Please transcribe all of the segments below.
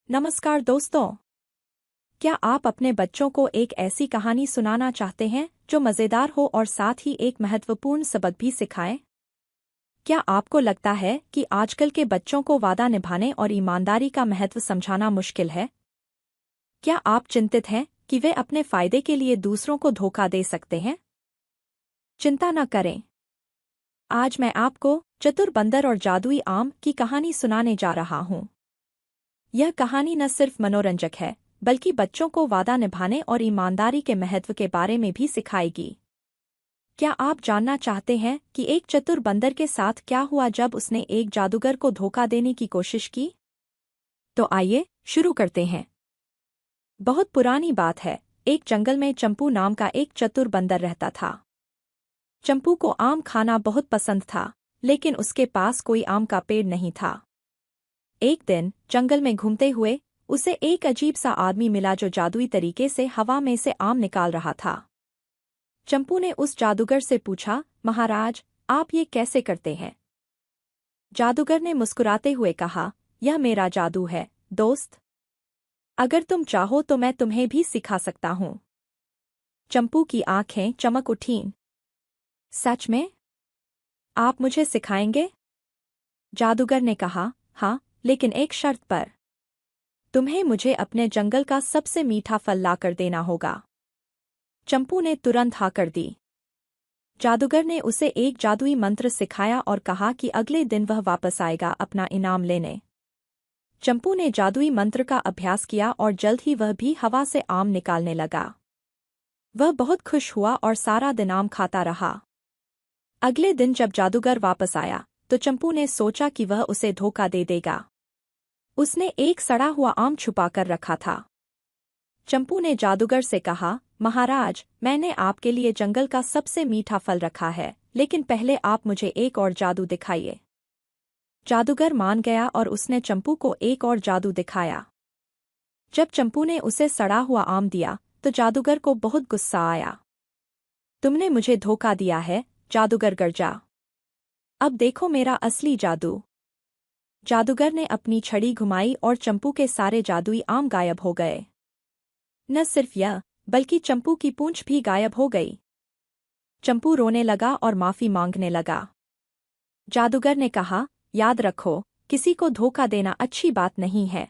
नमस्कार दोस्तों। क्या आप अपने बच्चों को एक ऐसी कहानी सुनाना चाहते हैं जो मज़ेदार हो और साथ ही एक महत्वपूर्ण सबक भी सिखाए? क्या आपको लगता है कि आजकल के बच्चों को वादा निभाने और ईमानदारी का महत्व समझाना मुश्किल है? क्या आप चिंतित हैं कि वे अपने फायदे के लिए दूसरों को धोखा दे सकते हैं? चिंता न करें। आज मैं आपको चतुर बंदर और जादुई आम की कहानी सुनाने जा रहा हूँ। यह कहानी न सिर्फ मनोरंजक है, बल्कि बच्चों को वादा निभाने और ईमानदारी के महत्व के बारे में भी सिखाएगी। क्या आप जानना चाहते हैं कि एक चतुर बंदर के साथ क्या हुआ जब उसने एक जादूगर को धोखा देने की कोशिश की? तो आइए शुरू करते हैं। बहुत पुरानी बात है। एक जंगल में चंपू नाम का एक चतुर बंदर रहता था। चंपू को आम खाना बहुत पसंद था, लेकिन उसके पास कोई आम का पेड़ नहीं था। एक दिन जंगल में घूमते हुए उसे एक अजीब सा आदमी मिला जो जादुई तरीके से हवा में से आम निकाल रहा था। चंपू ने उस जादूगर से पूछा, महाराज, आप ये कैसे करते हैं? जादूगर ने मुस्कुराते हुए कहा, यह मेरा जादू है, दोस्त। अगर तुम चाहो तो मैं तुम्हें भी सिखा सकता हूँ। चंपू की आंखें चमक उठीं। सच में? आप मुझे सिखाएंगे? जादूगर ने कहा, हाँ, लेकिन एक शर्त पर। तुम्हें मुझे अपने जंगल का सबसे मीठा फल लाकर देना होगा। चंपू ने तुरंत हाँ कर दी। जादूगर ने उसे एक जादुई मंत्र सिखाया और कहा कि अगले दिन वह वापस आएगा अपना इनाम लेने। चंपू ने जादुई मंत्र का अभ्यास किया और जल्द ही वह भी हवा से आम निकालने लगा। वह बहुत खुश हुआ और सारा दिन आम खाता रहा। अगले दिन जब जादूगर वापस आया तो चंपू ने सोचा कि वह उसे धोखा दे देगा। उसने एक सड़ा हुआ आम छुपा कर रखा था। चंपू ने जादूगर से कहा, महाराज, मैंने आपके लिए जंगल का सबसे मीठा फल रखा है, लेकिन पहले आप मुझे एक और जादू दिखाइए। जादूगर मान गया और उसने चंपू को एक और जादू दिखाया। जब चंपू ने उसे सड़ा हुआ आम दिया तो जादूगर को बहुत गुस्सा आया। तुमने मुझे धोखा दिया है, जादूगर गरजा। अब देखो मेरा असली जादू। जादूगर ने अपनी छड़ी घुमाई और चंपू के सारे जादुई आम गायब हो गए। न सिर्फ यह, बल्कि चंपू की पूंछ भी गायब हो गई। चंपू रोने लगा और माफी मांगने लगा। जादूगर ने कहा, याद रखो, किसी को धोखा देना अच्छी बात नहीं है।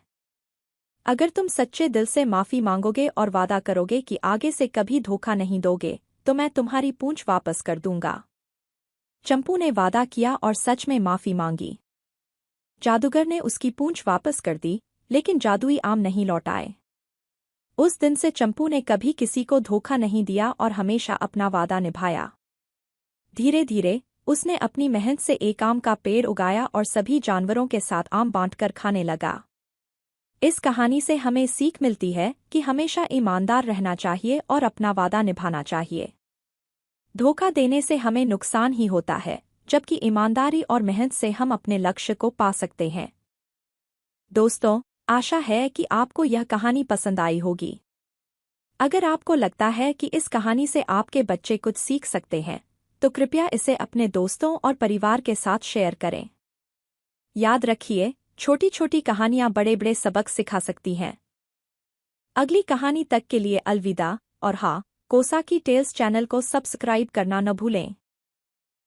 अगर तुम सच्चे दिल से माफी मांगोगे और वादा करोगे कि आगे से कभी धोखा नहीं दोगे, तो मैं तुम्हारी पूंछ वापस कर दूंगा। चंपू ने वादा किया और सच में माफी मांगी। जादूगर ने उसकी पूंछ वापस कर दी, लेकिन जादुई आम नहीं लौटाए। उस दिन से चंपू ने कभी किसी को धोखा नहीं दिया और हमेशा अपना वादा निभाया। धीरे धीरे उसने अपनी मेहनत से एक आम का पेड़ उगाया और सभी जानवरों के साथ आम बांटकर खाने लगा। इस कहानी से हमें सीख मिलती है कि हमेशा ईमानदार रहना चाहिए और अपना वादा निभाना चाहिए। धोखा देने से हमें नुकसान ही होता है, जबकि ईमानदारी और मेहनत से हम अपने लक्ष्य को पा सकते हैं। दोस्तों, आशा है कि आपको यह कहानी पसंद आई होगी। अगर आपको लगता है कि इस कहानी से आपके बच्चे कुछ सीख सकते हैं, तो कृपया इसे अपने दोस्तों और परिवार के साथ शेयर करें। याद रखिए, छोटी छोटी कहानियां बड़े बड़े सबक सिखा सकती हैं। अगली कहानी तक के लिए अलविदा, और हाँ, कोसाकी टेल्स चैनल को सब्सक्राइब करना न भूलें।